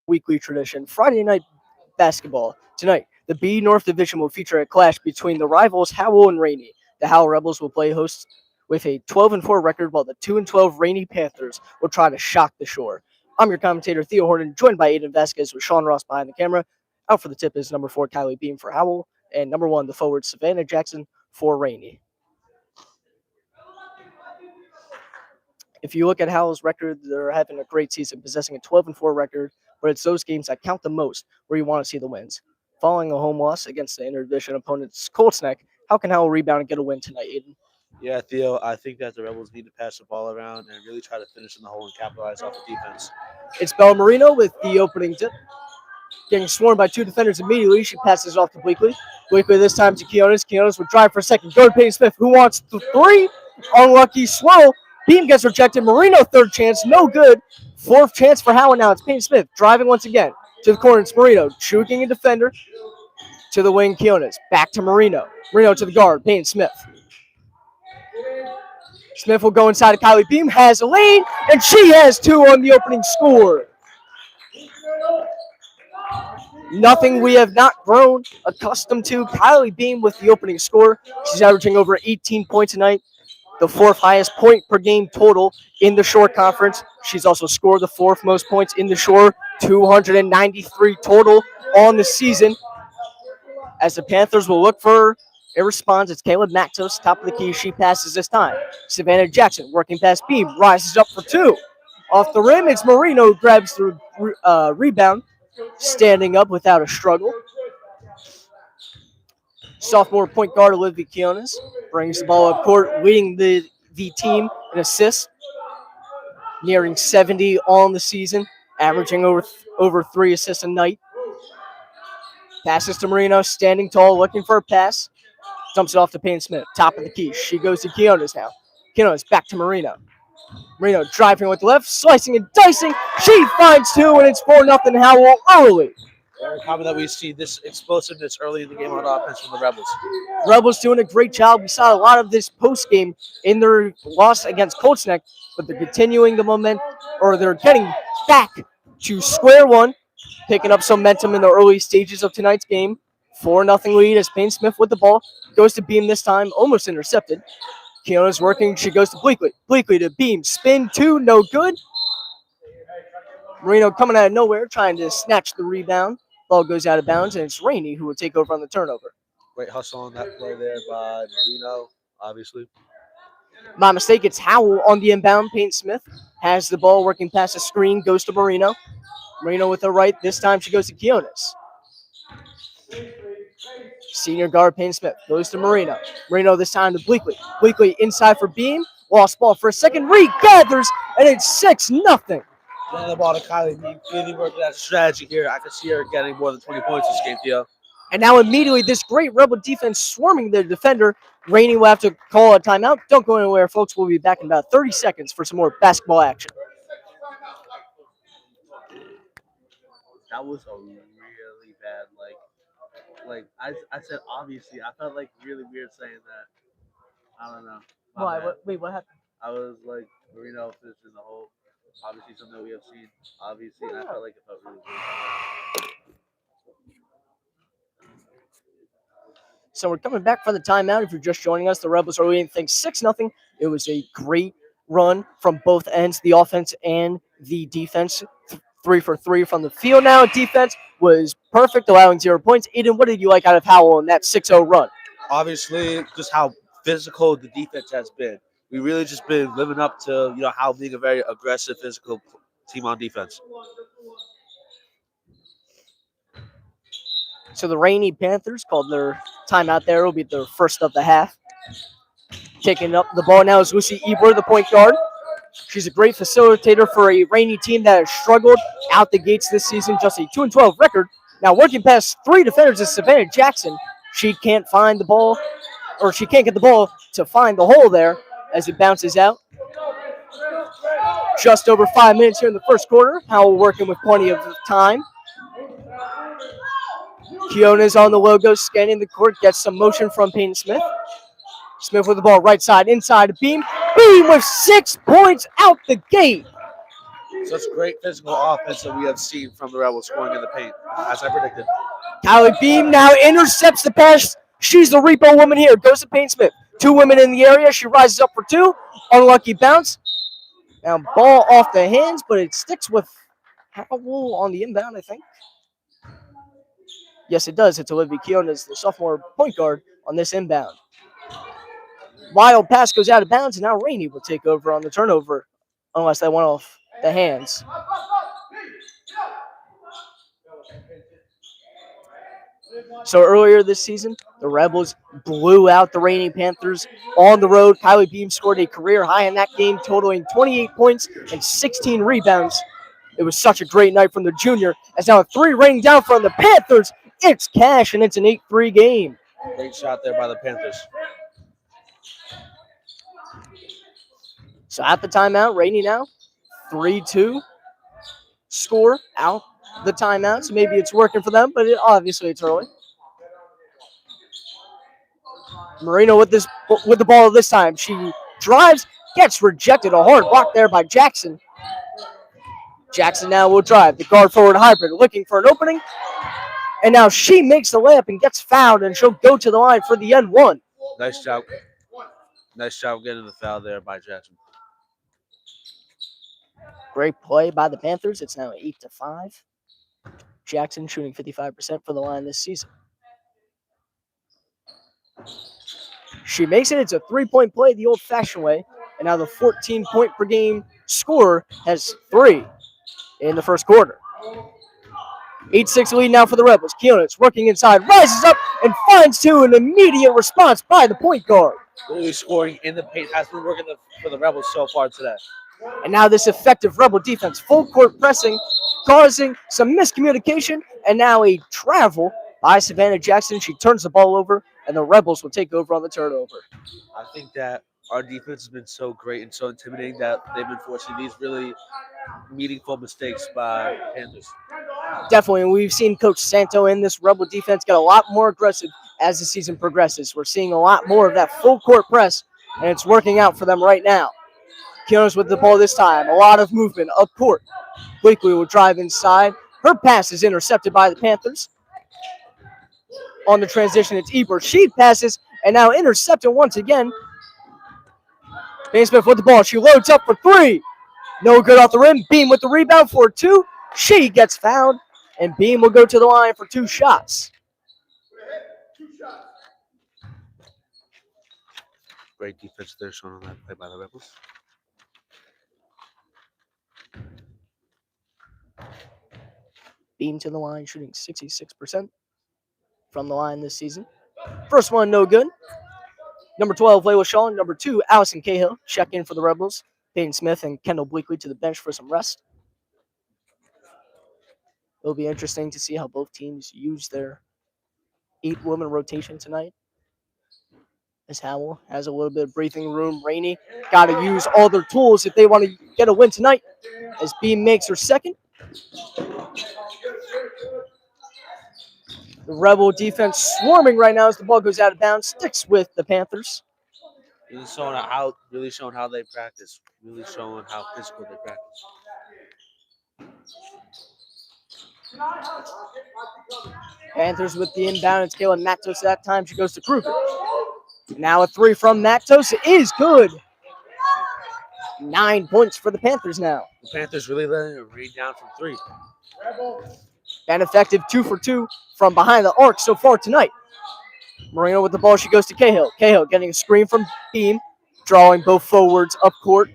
weekly tradition, Friday night basketball. Tonight, the B North Division will feature a clash between the rivals Howell and Ranney. The Howell Rebels will play host with a 12-4 record, while the 2-12 Ranney Panthers will try to shock the shore. I'm your commentator, Theo Horton, joined by Aedan Vazquez with Sean Ross behind the camera. Out for the tip is number 4, Kylie Beam for Howell, and number 1, the forward, Savannah Jackson for Ranney. If you look at Howell's record, they're having a great season, possessing a 12-4 record, but it's those games that count the most where you want to see the wins. Following a home loss against the interdivision opponents Colts Neck, how can Howell rebound and get a win tonight, Aedan? Yeah, Theo, I think that the Rebels need to pass the ball around and really try to finish in the hole and capitalize off the defense. It's Bella Marino with the opening tip. Getting swarmed by two defenders immediately, she passes off to Bleakley. Bleakley this time to Keonis. Keonis would drive for a second. Go to Peyton Smith, who wants the three. Unlucky swirl. Beam gets rejected. Marino, third chance, no good. Fourth chance for Howell now. It's Peyton Smith driving once again to the corner. It's Marino, juking a defender to the wing. Keonis back to Marino. Marino to the guard. Peyton Smith. Smith will go inside to Kylie Beam. Has a lane, and she has two on the opening score. Nothing we have not grown accustomed to. Kylie Beam with the opening score. She's averaging over 18 points tonight, the fourth highest point per game total in the Shore Conference. She's also scored the fourth most points in the Shore, 293 total on the season. As the Panthers will look for a response, it's Caleb Maxos, top of the key. She passes this time. Savannah Jackson working past Beam, rises up for two. Off the rim, it's Marino who grabs the rebound, standing up without a struggle. Sophomore point guard Olivia Keonis brings the ball up court, leading the team in assists, nearing 70 on the season, averaging over 3 assists a night. Passes to Marino, standing tall, looking for a pass. Dumps it off to Payne Smith, top of the key. She goes to Keonis now. Keonis back to Marino. Marino driving with the left, slicing and dicing. She finds two, and it's 4-0 Howell early. Very common that we see this explosiveness early in the game on offense from the Rebels. Rebels doing a great job. We saw a lot of this post game in their loss against Colts Neck, but they're continuing the momentum, or they're getting back to square one, picking up some momentum in the early stages of tonight's game. 4-0 lead as Payne Smith with the ball. Goes to Beam this time, almost intercepted. Keona's working. She goes to Bleakley. Bleakley to Beam. Spin two, no good. Marino coming out of nowhere, trying to snatch the rebound. Ball goes out of bounds, and it's Ranney who will take over on the turnover. Great hustle on that play there by Marino, obviously. My mistake, it's Howell on the inbound. Payne Smith has the ball working past the screen, goes to Marino. Marino with the right. This time she goes to Keonis. Senior guard Payne Smith goes to Marino. Marino this time to Bleakley. Bleakley inside for Beam. Lost ball for a second. Regathers, and it's 6-0. Getting the ball to Kylie Beam. Really working that strategy here. I can see her getting more than 20 points this game, Theo. And now immediately this great Rebel defense swarming the defender. Ranney will have to call a timeout. Don't go anywhere, folks. We'll be back in about 30 seconds for some more basketball action. That was a really bad, like I said, obviously. I felt like really weird saying that. I don't know. Wait, what happened? I was like, Marino finished in the hole. Obviously, something that we have seen. Obviously, and I felt like it felt really weird. So we're coming back for the timeout. If you're just joining us, the Rebels are leading things 6-0. It was a great run from both ends, the offense and the defense. 3 for 3 from the field now. Defense was perfect, allowing 0 points. Aedan, what did you like out of Howell in that 6-0 run? Obviously, just how physical the defense has been. We really just been living up to, how being a very aggressive, physical team on defense. So the Ranney Panthers called their timeout there. It'll be their first of the half. Taking up the ball now is Lucy Ebler, the point guard. She's a great facilitator for a Ranney team that has struggled out the gates this season, just a 2-12 record. Now working past 3 defenders is Savannah Jackson. She can't find the ball, or she can't get the ball to find the hole there as it bounces out. Just over 5 minutes here in the first quarter. Howell working with plenty of time. Keona's on the logo, scanning the court, gets some motion from Payne Smith. Smith with the ball right side, inside to Beam. Beam with 6 points out the gate. Such great physical offense that we have seen from the Rebels scoring in the paint, as I predicted. Kylie Beam now intercepts the pass. She's the repo woman here. Goes to Painsmith. 2 women in the area. She rises up for 2. Unlucky bounce. Now ball off the hands, but it sticks with Howell on the inbound, I think. Yes, it does. It's Olivia Keonis, the sophomore point guard, on this inbound. Wild pass goes out of bounds, and now Ranney will take over on the turnover, unless that went off the hands. So earlier this season, the Rebels blew out the Ranney Panthers on the road. Kylie Beam scored a career high in that game, totaling 28 points and 16 rebounds. It was such a great night from the junior, as now a 3 raining down from the Panthers. It's cash, and it's an 8-3 game. Great shot there by the Panthers. So at the timeout, Ranney now 3-2 score out the timeout. So maybe it's working for them, but obviously it's early. Marino with the ball this time. She drives, gets rejected. A hard block there by Jackson. Jackson now will drive. The guard forward hybrid looking for an opening. And now she makes the layup and gets fouled, and she'll go to the line for the N1. Nice job. Nice job getting the foul there by Jackson. Great play by the Panthers. It's now 8-5. Jackson shooting 55% for the line this season. She makes it. It's a 3-point play the old-fashioned way. And now the 14-point per game scorer has 3 in the first quarter. 8-6 lead now for the Rebels. Keonis working inside, rises up, and finds 2. An immediate response by the point guard. Really scoring in the paint has been working for the Rebels so far today. And now this effective Rebel defense, full court pressing, causing some miscommunication, and now a travel by Savannah Jackson. She turns the ball over, and the Rebels will take over on the turnover. I think that our defense has been so great and so intimidating that they've been forcing these really meaningful mistakes by Panthers. Definitely, and we've seen Coach Santo in this Rebel defense get a lot more aggressive as the season progresses. We're seeing a lot more of that full court press, and it's working out for them right now. Keonis with the ball this time. A lot of movement up court. Blakely will drive inside. Her pass is intercepted by the Panthers. On the transition, it's Eber. She passes, and now intercepted once again. Painsmith with the ball. She loads up for 3. No good off the rim. Beam with the rebound for 2. She gets fouled, and Beam will go to the line for 2 shots. Great defense there shown on that play by the Rebels. Beam to the line, shooting 66% from the line this season. First one, no good. Number 12, Layla Shaw. Number 2, Allison Cahill. Check in for the Rebels. Peyton Smith and Kendall Bleakley to the bench for some rest. It'll be interesting to see how both teams use their 8-woman rotation tonight. As Howell has a little bit of breathing room. Ranney got to use all their tools if they want to get a win tonight. As Beam makes her second. The Rebel defense swarming right now as the ball goes out of bounds. Sticks with the Panthers. Really showing how they practice. Really showing how physical they practice. Panthers with the inbound. It's Kayla Matos that time. She goes to Kruger. Now a 3 from Matos is good. 9 points for the Panthers now. The Panthers really letting it rain down from 3. And effective 2 for 2 from behind the arc so far tonight. Marino with the ball. She goes to Cahill. Cahill getting a screen from Beam. Drawing both forwards up court.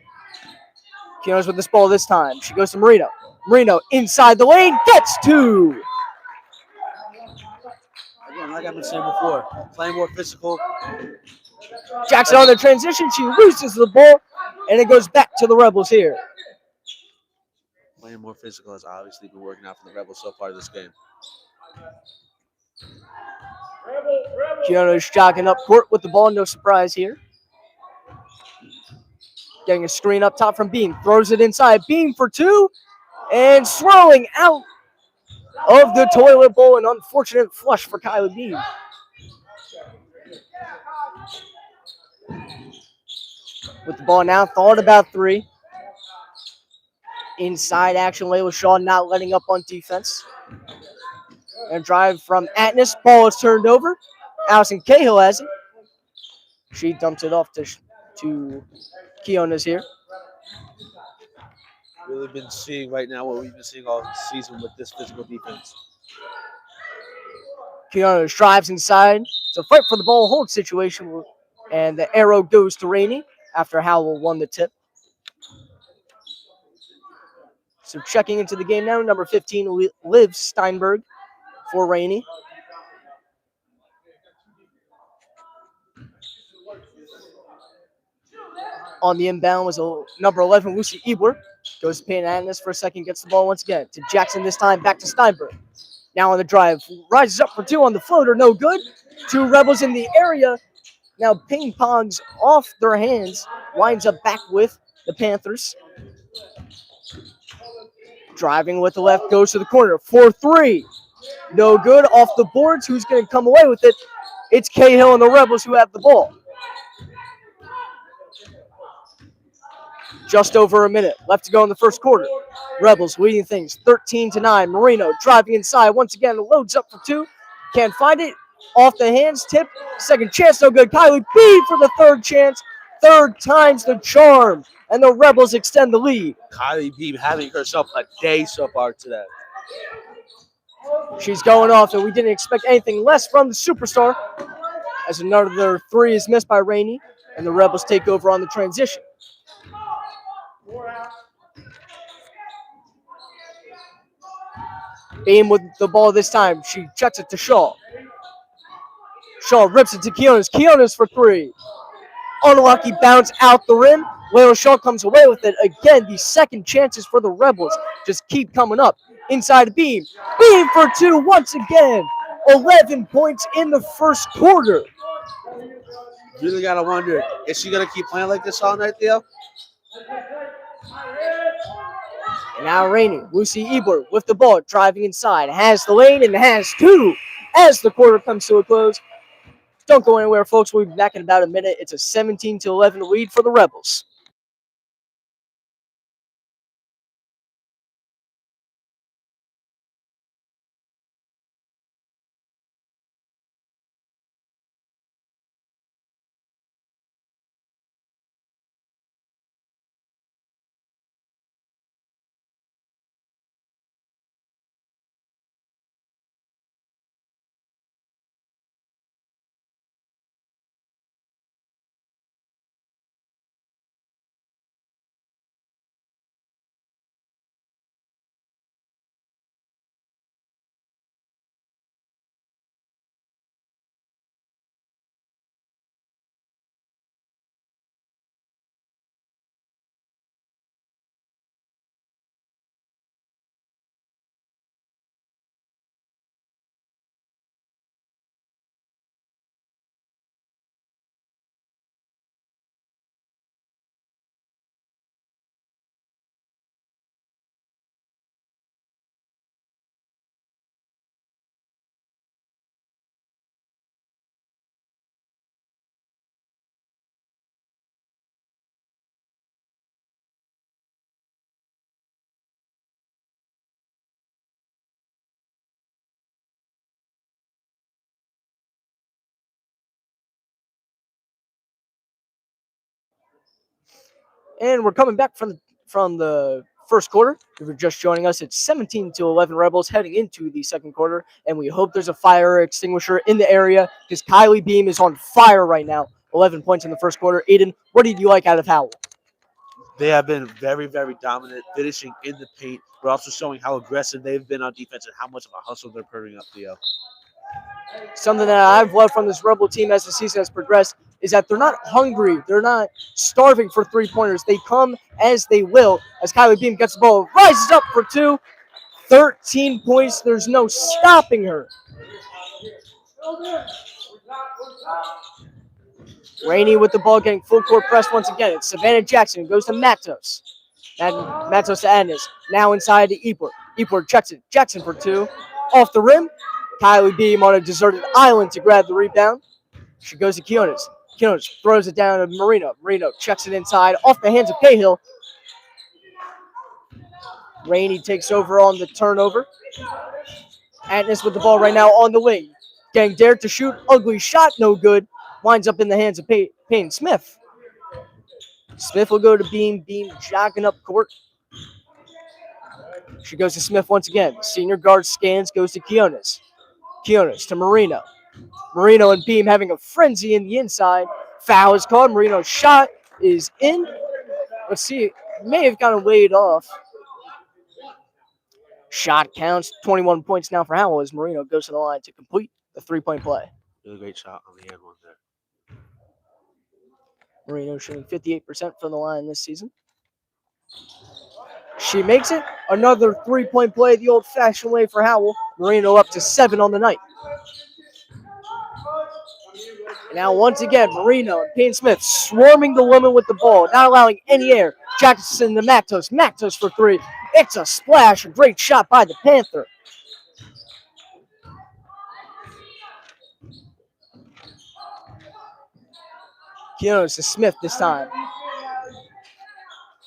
Keonis with this ball this time. She goes to Marino. Marino inside the lane. Gets 2. Again, like I've been saying before, playing more physical. Jackson on the transition. She loses the ball. And it goes back to the Rebels here. Playing more physical has obviously been working out for the Rebels so far this game. Keonis jogging up court with the ball. No surprise here. Getting a screen up top from Beam. Throws it inside. Beam for 2. And swirling out of the toilet bowl. An unfortunate flush for Kylie Beam. With the ball now. Thought about 3. Inside action, Layla Shaw not letting up on defense. And drive from Atnas. Ball is turned over. Allison Cahill has it. She dumps it off to Keona's here. Really been seeing right now what we've been seeing all season with this physical defense. Keona drives inside. It's a fight for the ball hold situation. And the arrow goes to Ranney after Howell won the tip. So checking into the game now, number 15, Liv Steinberg for Ranney. On the inbound was number 11, Lucy Ebler. Goes to Payne Agnes for a second, gets the ball once again to Jackson this time, back to Steinberg. Now on the drive, rises up for two on the floater, no good. Two Rebels in the area. Now ping pongs off their hands, winds up back with the Panthers. Driving with the left, goes to the corner, 4-3. No good, off the boards. Who's going to come away with it? It's Cahill and the Rebels who have the ball. Just over a minute left to go in the first quarter. Rebels leading things 13-9. Marino driving inside once again, loads up for two. Can't find it. Off the hands, tip. Second chance, no good. Kylie B for the third chance. Third time's the charm. And the Rebels extend the lead. Kylie Beam having herself a day so far today. She's going off, and we didn't expect anything less from the superstar. As another three is missed by Ranney, and the Rebels take over on the transition. Beam with the ball this time. She checks it to Shaw. Shaw rips it to Keonis. Keonis for three. Unlucky bounce out the rim. Layla Shaw comes away with it. Again, the second chances for the Rebels just keep coming up. Inside Beam. Beam for two once again. 11 points in the first quarter. Really got to wonder, is she going to keep playing like this all night, Theo? And now Ranney, Lucy Ebler with the ball, driving inside. Has the lane and has two as the quarter comes to a close. Don't go anywhere, folks. We'll be back in about a minute. It's a 17-11 lead for the Rebels. And we're coming back from the first quarter. If you're just joining us, it's 17-11 Rebels heading into the second quarter, and we hope there's a fire extinguisher in the area because Kylie Beam is on fire right now. 11 points in the first quarter. Aedan, what did you like out of Howell? They have been very, very dominant, finishing in the paint, but also showing how aggressive they've been on defense and how much of a hustle they're putting up, Theo. Something that I've loved from this Rebel team as the season has progressed is that they're not hungry. They're not starving for three-pointers. They come as they will. As Kylie Beam gets the ball, rises up for two. 13 points. There's no stopping her. Ranney with the ball, getting full court press once again. It's Savannah Jackson. Goes to Matos. Matos to Agnes. Now inside to Ebler. Ebler checks it. Jackson for two. Off the rim. Kylie Beam on a deserted island to grab the rebound. She goes to Keonis. Keonis throws it down to Marino. Marino checks it inside. Off the hands of Cahill. Ranney takes over on the turnover. Agnes with the ball right now on the wing. Getting dared to shoot. Ugly shot, no good. Winds up in the hands of Payne Smith. Smith will go to Beam. Beam jogging up court. She goes to Smith once again. Senior guard scans, goes to Quiones. Quiones to Marino. Marino and Beam having a frenzy in the inside. Foul is called. Marino's shot is in. Let's see. May have gotten laid off. Shot counts. 21 points now for Howell as Marino goes to the line to complete the three-point play. Really great shot on the end one there. Marino shooting 58% from the line this season. She makes it. Another three-point play the old-fashioned way for Howell. Marino up to 7 on the night. And now once again, Marino and Payne Smith swarming the woman with the ball, not allowing any air. Jackson to Matos. Matos for 3. It's a splash. A great shot by the Panther. Quiones to Smith this time.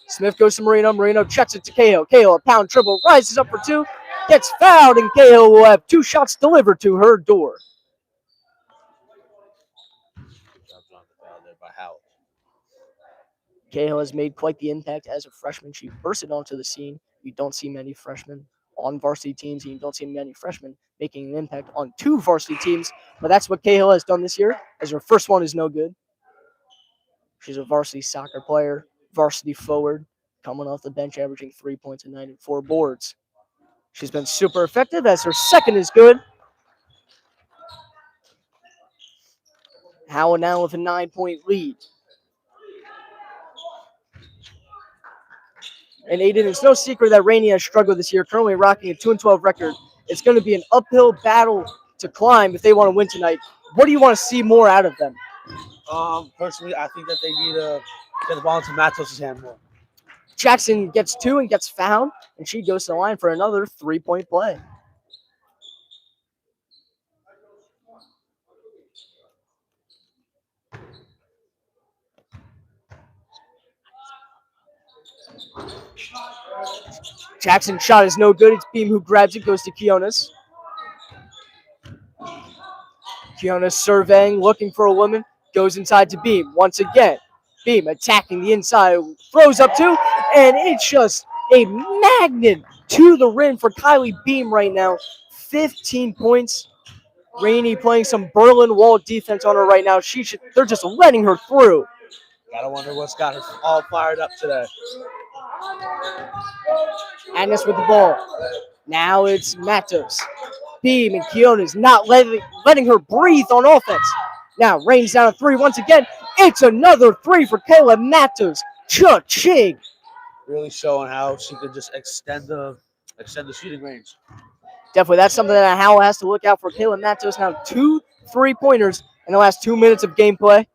Smith goes to Marino. Marino checks it to Cahill. Cahill, a pound dribble, rises up for 2, gets fouled, and Cahill will have 2 shots delivered to her door. By Howell. Cahill has made quite the impact as a freshman. She bursted onto the scene. You don't see many freshmen on varsity teams, and you don't see many freshmen making an impact on 2 varsity teams. But that's what Cahill has done this year, as her first one is no good. She's a varsity soccer player, varsity forward, coming off the bench, averaging 3 points a night and 4 boards. She's been super effective, as her second is good. Howell now with a 9-point lead. And Aedan, it's no secret that Ranney has struggled this year, currently rocking a 2-12 record. It's going to be an uphill battle to climb if they want to win tonight. What do you want to see more out of them? Personally, I think that they need to get the ball into Matos' hand more. Jackson gets 2 and gets fouled, and she goes to the line for another 3-point play. Jackson's shot is no good. It's Beam who grabs it, goes to Quiones. Quiones surveying, looking for a woman, goes inside to Beam once again. Beam attacking the inside, throws up 2, and it's just a magnet to the rim for Kylie Beam right now. 15 points. Ranney playing some Berlin Wall defense on her right now. They're just letting her through. Gotta wonder what's got her all fired up today. Agnes with the ball. Now it's Matos. Beam and Quiones not letting her breathe on offense. Now rains down a 3 once again. It's another 3 for Kayla Matos. Cha-ching. Really showing how she could just extend the shooting range. Definitely, that's something that Howell has to look out for. Kayla Matos now 2 3-pointers in the last 2 minutes of gameplay.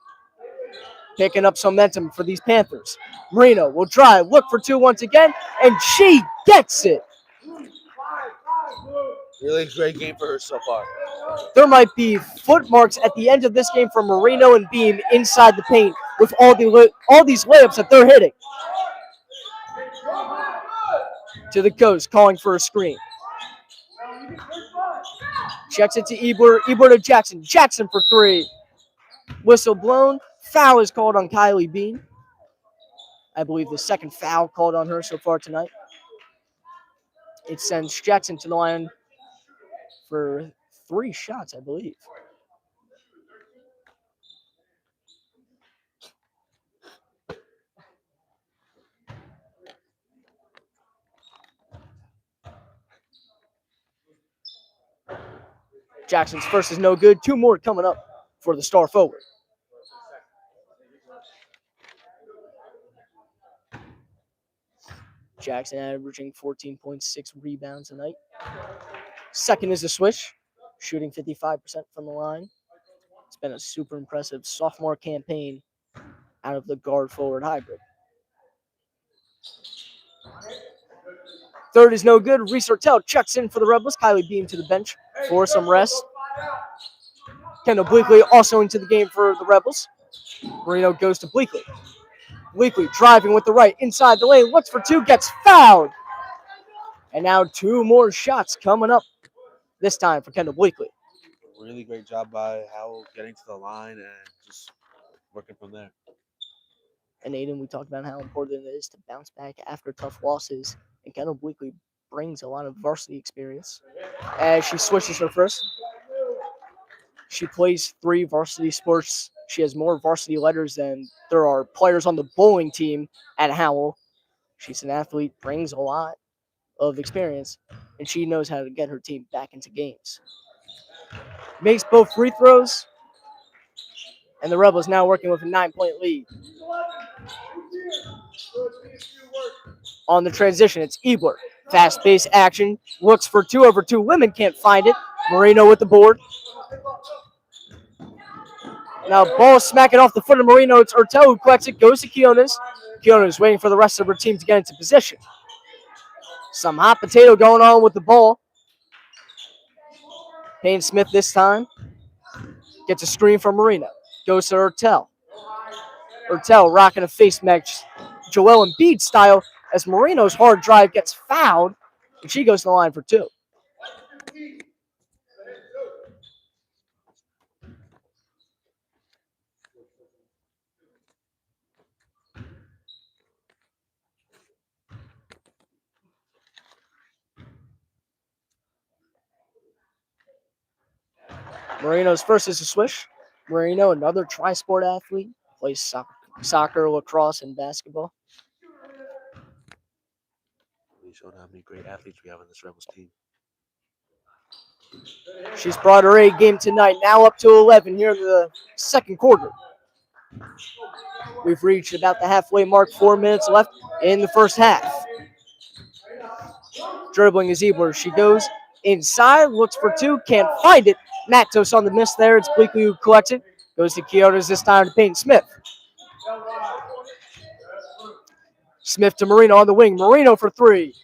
Picking up some momentum for these Panthers. Marino will drive, look for 2 once again, and she gets it. Really great game for her so far. There might be foot marks at the end of this game for Marino and Beam inside the paint with all these layups that they're hitting. To the coast, calling for a screen. Checks it to Ebler. Ebler to Jackson. Jackson for 3. Whistle blown. Foul is called on Kylie Beam. I believe the second foul called on her so far tonight. It sends Jackson to the line for 3 shots, I believe. Jackson's first is no good. 2 more coming up for the star forward. Jackson averaging 14.6 rebounds tonight. Second is a switch, shooting 55% from the line. It's been a super impressive sophomore campaign out of the guard-forward hybrid. Third is no good. Reese Ortel checks in for the Rebels. Kylie Beam to the bench for some rest. Kendall Bleakley also into the game for the Rebels. Marino goes to Bleakley. Bleakley driving with the right inside the lane. Looks for 2, gets fouled. And now 2 more shots coming up, this time for Kendall Bleakley. Really great job by Howell getting to the line and just working from there. And Aedan, we talked about how important it is to bounce back after tough losses. And Kendall Bleakley brings a lot of varsity experience. As she switches her first, she plays 3 varsity sports. She has more varsity letters than there are players on the bowling team at Howell. She's an athlete, brings a lot of experience, and she knows how to get her team back into games. Makes both free throws, and the Rebels now working with a 9-point lead. On the transition, it's Ebler. Fast-paced action. Looks for 2-over-2 women. Can't find it. Marino with the board. Now ball smacking off the foot of Marino. It's Ertel who collects it. Goes to Quiones. Quiones waiting for the rest of her team to get into position. Some hot potato going on with the ball. Payne Smith this time. Gets a screen from Marino. Goes to Ertel. Ertel rocking a face match. Joel Embiid style as Marino's hard drive gets fouled. And she goes to the line for 2. Marino's first is a swish. Marino, another tri-sport athlete, plays soccer, lacrosse, and basketball. We showed how many great athletes we have on this Rebels team. She's brought her A game tonight, now up to 11 here in the second quarter. We've reached about the halfway mark, 4 minutes left in the first half. Dribbling is Ebler. She goes inside, looks for 2, can't find it. Matos on the miss there. It's Bleakley who collects it. Goes to Quiones this time to Payne Smith. Smith to Marino on the wing. Marino for 3.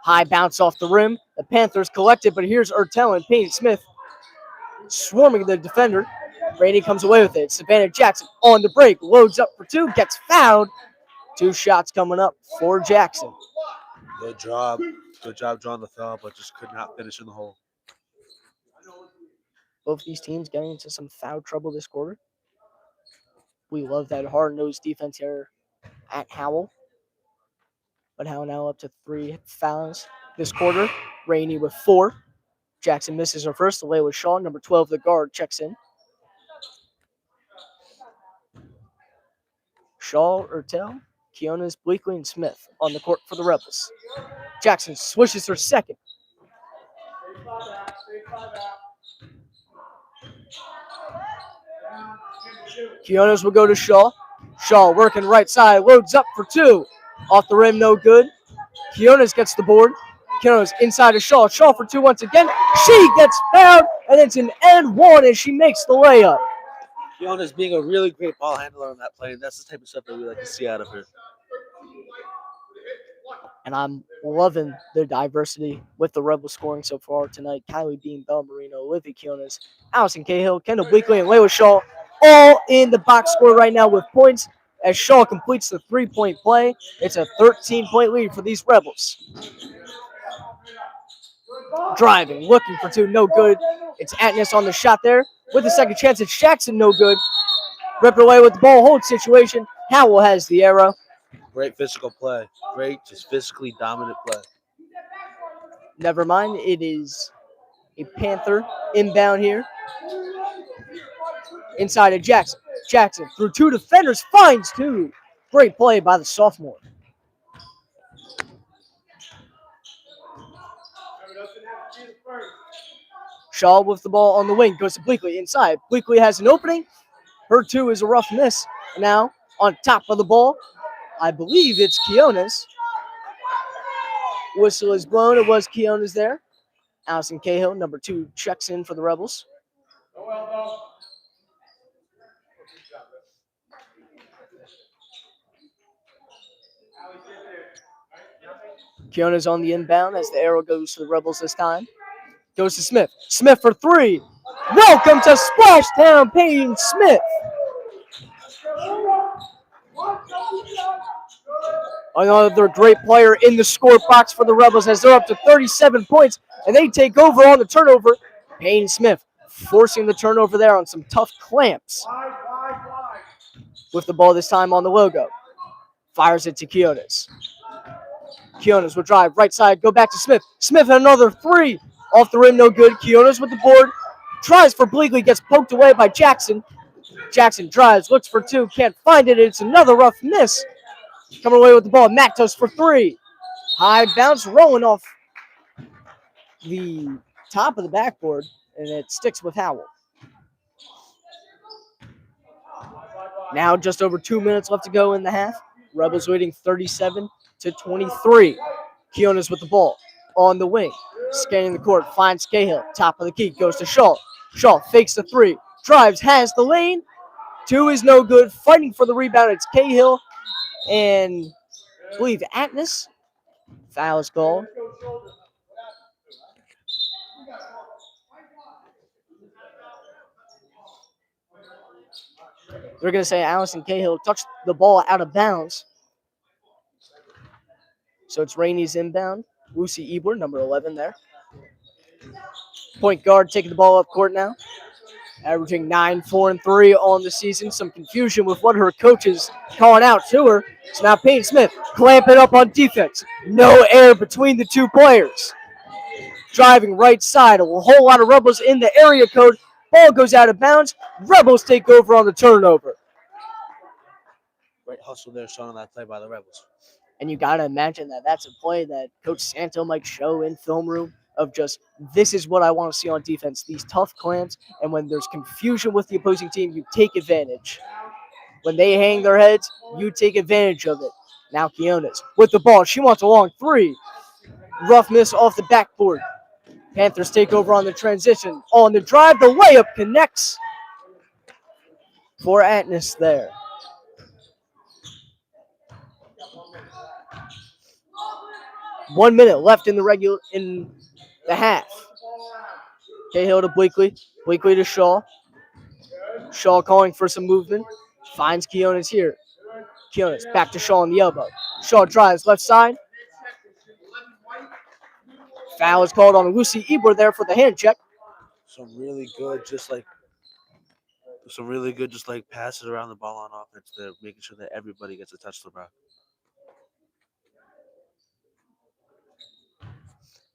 High bounce off the rim. The Panthers collect it, but here's Ertel and Payne Smith swarming the defender. Ranney comes away with it. Savannah Jackson on the break. Loads up for 2. Gets fouled. 2 shots coming up for Jackson. Good job. Good job drawing the foul, but just could not finish in the hole. Both these teams getting into some foul trouble this quarter. We love that hard-nosed defense here at Howell. But Howell now up to 3 fouls this quarter. Ranney with 4. Jackson misses her first. Away with Shaw. Number 12, the guard, checks in. Shaw, Ertel, Quiones, Bleakley, and Smith on the court for the Rebels. Jackson swishes her second. Quiones will go to Shaw. Shaw working right side, loads up for 2. Off the rim, no good. Quiones gets the board. Quiones inside to Shaw. Shaw for 2 once again. She gets fouled, and it's an and 1 as she makes the layup. Quiones being a really great ball handler on that play, and that's the type of stuff that we like to see out of her. And I'm loving the diversity with the Rebels scoring so far tonight. Kylie Bean, Bella Marino, Olivia Quiones, Allison Cahill, Kendall Bleakley, and Layla Shaw all in the box score right now with points as Shaw completes the 3-point play. It's a 13-point lead for these Rebels. Driving, looking for 2, no good. It's Atness on the shot there. With the second chance, it's Jackson, no good. Rip away with the ball hold situation. Howell has the arrow. Great physical play. Great, just physically dominant play. Never mind, it is a Panther inbound here. Inside of Jackson. Jackson through 2 defenders, finds 2. Great play by the sophomore. Shaw with the ball on the wing, goes to Bleakley inside. Bleakley has an opening. Her 2 is a rough miss. Now on top of the ball, I believe it's Quiones. Whistle is blown. It was Quiones there. Allison Cahill, number 2, checks in for the Rebels. Quiones on the inbound as the arrow goes to the Rebels this time. Goes to Smith. Smith for 3. Welcome to Splashtown, Payne Smith. Another great player in the score box for the Rebels as they're up to 37 points, and they take over on the turnover. Payne Smith forcing the turnover there on some tough clamps. With the ball this time on the logo. Fires it to Quiones. Quiones will drive right side, go back to Smith. Smith another three. Off the rim, no good. Quiones with the board. Tries for Bleakley, gets poked away by Jackson. Jackson drives, looks for two, can't find it. It's another rough miss. Coming away with the ball, Matos for three. High bounce, rolling off the top of the backboard, and it sticks with Howell. Now just over 2 minutes left to go in the half. Rebels leading 37-23. Quiones with the ball on the wing. Scanning the court, finds Cahill. Top of the key, goes to Shaw. Shaw fakes the three. Drives, has the lane. Two is no good. Fighting for the rebound, it's Cahill and I believe Atlas. Foul is called. They're going to say Allison Cahill touched the ball out of bounds. So it's Rainey's inbound. Lucy Ebler, number 11 there. Point guard taking the ball up court now. Averaging 9, 4, and 3 on the season. Some confusion with what her coach is calling out to her. So now Payne Smith clamping up on defense. No air between the two players. Driving right side. A whole lot of Rebels in the area code. Ball goes out of bounds. Rebels take over on the turnover. Great hustle there shown on that play by the Rebels. And you got to imagine that that's a play that Coach Santo might show in film room of just, this is what I want to see on defense, these tough clamps, and when there's confusion with the opposing team, you take advantage. When they hang their heads, you take advantage of it. Now Quiones with the ball. She wants a long three. Rough miss off the backboard. Panthers take over on the transition. On the drive, the layup connects for Atlas there. 1 minute left in the half. Cahill to Bleakley. Bleakley to Shaw. Shaw calling for some movement. Finds Quiones here. Quiones back to Shaw on the elbow. Shaw drives left side. Foul is called on Lucy Ebler there for the hand check. Some really good, just like passes around the ball on offense. They're making sure that everybody gets a touch to the rock.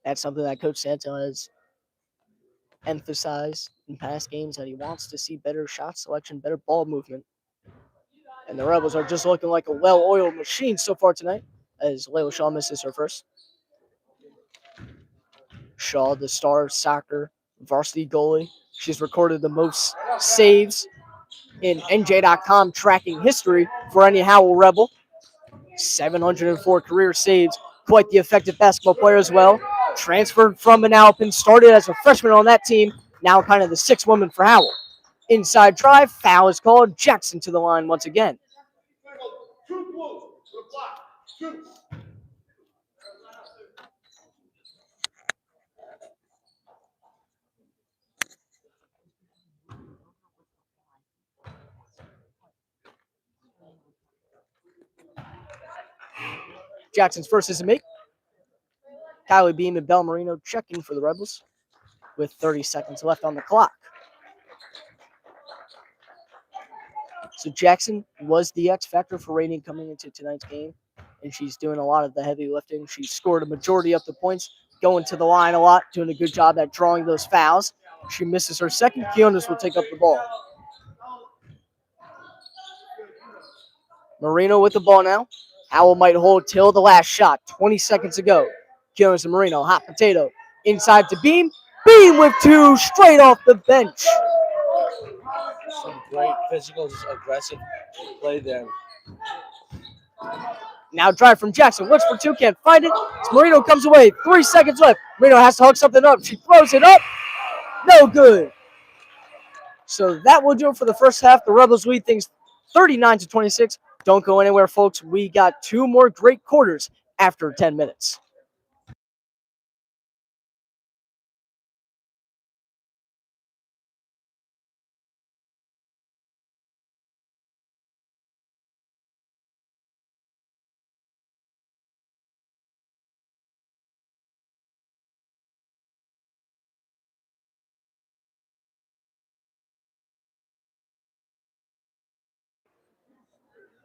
That's something that Coach Santo has emphasized in past games, that he wants to see better shot selection, better ball movement. And the Rebels are just looking like a well-oiled machine so far tonight, as Layla Shaw misses her first. Shaw, the star soccer varsity goalie. She's recorded the most saves in NJ.com tracking history for any Howell Rebel. 704 career saves. Quite the effective basketball player as well. Transferred from Manalapan, started as a freshman on that team. Now kind of the sixth woman for Howell. Inside drive, foul is called. Jackson to the line once again. Jackson's first is a make. Kylie Beam and Bell Marino checking for the Rebels with 30 seconds left on the clock. So Jackson was the X factor for Ranney coming into tonight's game, and she's doing a lot of the heavy lifting. She scored a majority of the points, going to the line a lot, doing a good job at drawing those fouls. She misses her second. Quiones will take up the ball. Marino with the ball now. Howell might hold till the last shot. 20 seconds to go. Quiones and Marino, hot potato. Inside to Beam. Beam with two straight off the bench. Some great physical, just aggressive play there. Now drive from Jackson. Looks for two, can't find it. Marino comes away. 3 seconds left. Marino has to hook something up. She throws it up. No good. So that will do it for the first half. The Rebels lead things 39-26. Don't go anywhere, folks. We got 2 more great quarters after 10 minutes.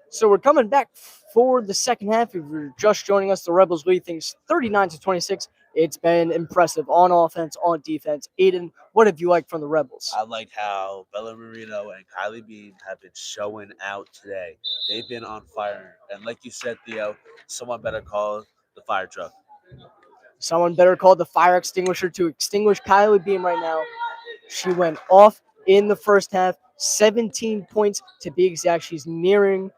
So we're coming back for the second half. If you're just joining us, the Rebels lead things 39-26. It's been impressive on offense, on defense. Aedan, what have you liked from the Rebels? I liked how Bella Marino and Kylie Beam have been showing out today. They've been on fire. And like you said, Theo, someone better call the fire truck. Someone better call the fire extinguisher to extinguish Kylie Beam right now. She went off in the first half, 17 points to be exact. She's nearing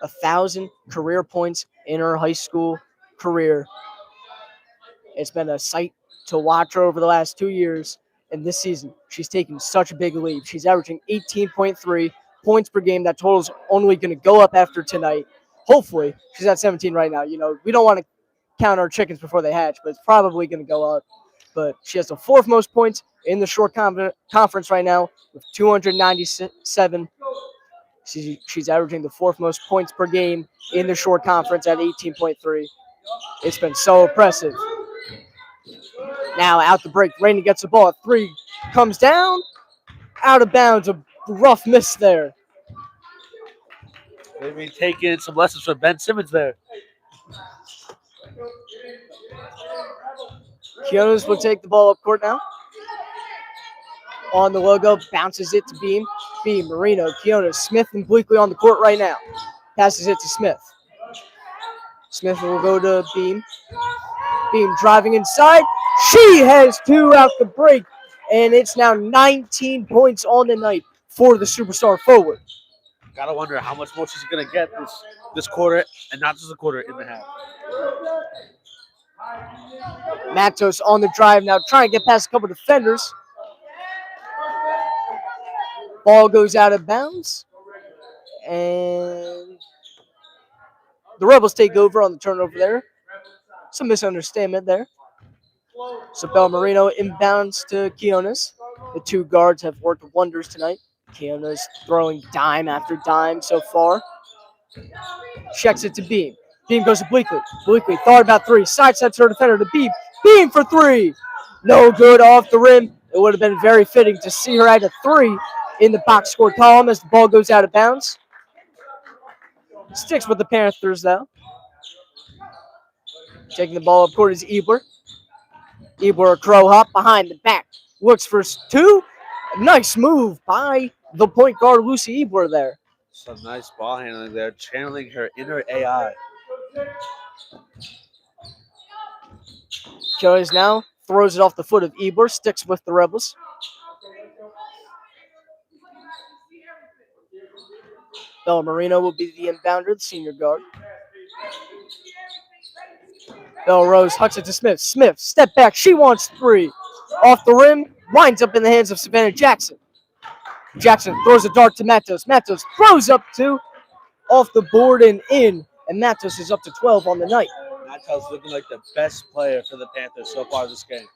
1,000 career points in her high school career. It's been a sight to watch her over the last 2 years. And this season, she's taking such a big leap. She's averaging 18.3 points per game. That total's only going to go up after tonight. Hopefully, she's at 17 right now. You know, we don't want to count our chickens before they hatch, but it's probably going to go up. But she has the fourth most points in the short conference right now with 297. She's averaging the fourth most points per game in the short conference at 18.3. It's been so impressive. Now out the break, Ranney gets the ball at 3, comes down, out of bounds, a rough miss there. Maybe taking some lessons from Ben Simmons there. Kionis will take the ball up court now. On the logo, bounces it to Beam. Beam, Marino, Kionis, Smith, and Bleakley on the court right now. Passes it to Smith. Smith will go to Beam. Beam driving inside. She has 2 out the break, and it's now 19 points on the night for the superstar forward. Gotta wonder how much more she's gonna get this quarter, and not just a quarter, in the half. Matos on the drive now, trying to get past a couple defenders. Ball goes out of bounds, and the Rebels take over on the turnover there. Some misunderstanding there. So Bell Marino inbounds to Kionis. The 2 guards have worked wonders tonight. Kionis throwing dime after dime so far. Checks it to Beam. Beam goes to Bleakley. Bleakley thought about 3. Sidesteps her defender to Beam. Beam for 3. No good off the rim. It would have been very fitting to see her at a 3 in the box score column as the ball goes out of bounds. Sticks with the Panthers, though. Taking the ball up court is Ebler. Ebler, a crow hop behind the back. Looks for 2. Nice move by the point guard, Lucy Ebler, there. Some nice ball handling there, channeling her inner AI. Kionis now throws it off the foot of Ebler. Sticks with the Rebels. Bella Marino will be the inbounder, the senior guard. Bell Rose hucks it to Smith. Smith, step back. She wants 3. Off the rim, winds up in the hands of Savannah Jackson. Jackson throws a dart to Matos. Matos throws up 2. Off the board and in. And Matos is up to 12 on the night. Matos looking like the best player for the Panthers so far this game.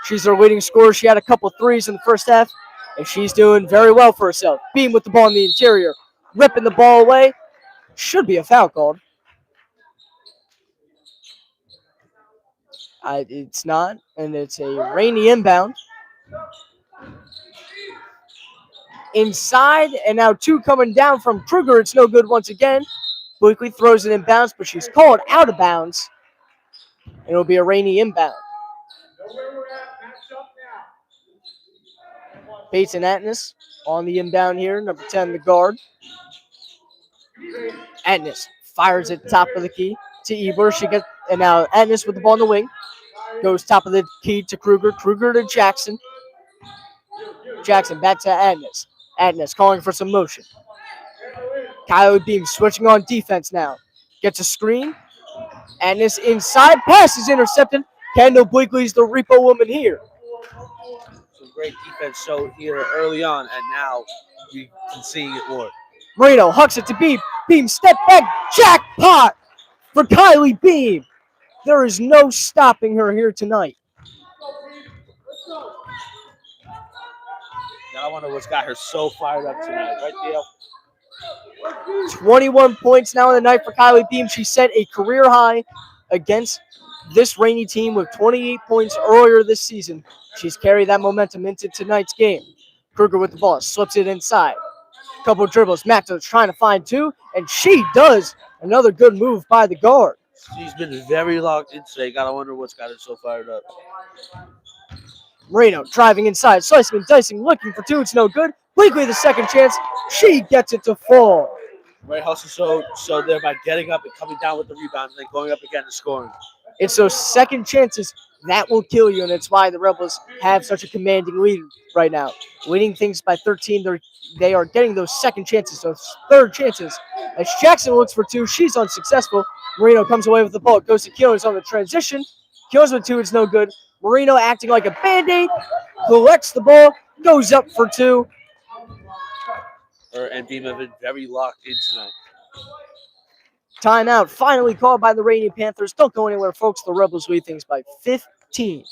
She's their leading scorer. She had a couple 3s in the first half, and she's doing very well for herself. Beam with the ball in the interior. Ripping the ball away. Should be a foul called. It's not, and it's a Ranney inbound. Inside, and now 2 coming down from Kruger. It's no good once again. Bleakley throws it in bounds, but she's called out of bounds. And it'll be a Ranney inbound. Bates and Atnas on the inbound here. Number 10, the guard. Atnas fires it top of the key to Ebler. And now Atnas with the ball in the wing. Goes top of the key to Kruger. Kruger to Jackson. Jackson back to Atnas. Atnas calling for some motion. Kylie Beam switching on defense now. Gets a screen. Atnas inside. Pass is intercepted. Kendall Bleakley's the repo woman here. Some great defense showed here early on, and now we can see it more. Marino hucks it to Beam. Beam step back. Jackpot for Kylie Beam. There is no stopping her here tonight. Now I wonder what's got her so fired up tonight, right, Theo? 21 points now in the night for Kylie Beam. She set a career high against this Ranney team with 28 points earlier this season. She's carried that momentum into tonight's game. Kruger with the ball, slips it inside. Couple dribbles. Matos trying to find two, and she does. Another good move by the guard. She's been very locked in today. Gotta wonder what's got her so fired up. Moreno driving inside. Slicing and dicing, looking for two. It's no good. Bleakley the second chance. She gets it to fall. Great hustle showed there by getting up and coming down with the rebound and then going up again and scoring. It's those second chances that will kill you, and it's why the Rebels have such a commanding lead right now. Winning things by 13, they are getting those second chances, those third chances. As Jackson looks for two, she's unsuccessful. Moreno comes away with the ball. Goes to Keonis on the transition. Keonis with two, it's no good. Moreno acting like a Band-Aid. Collects the ball. Goes up for two. Her and Beam have been very locked in tonight. Timeout finally called by the Ranney Panthers. Don't go anywhere, folks. The Rebels lead things by 15.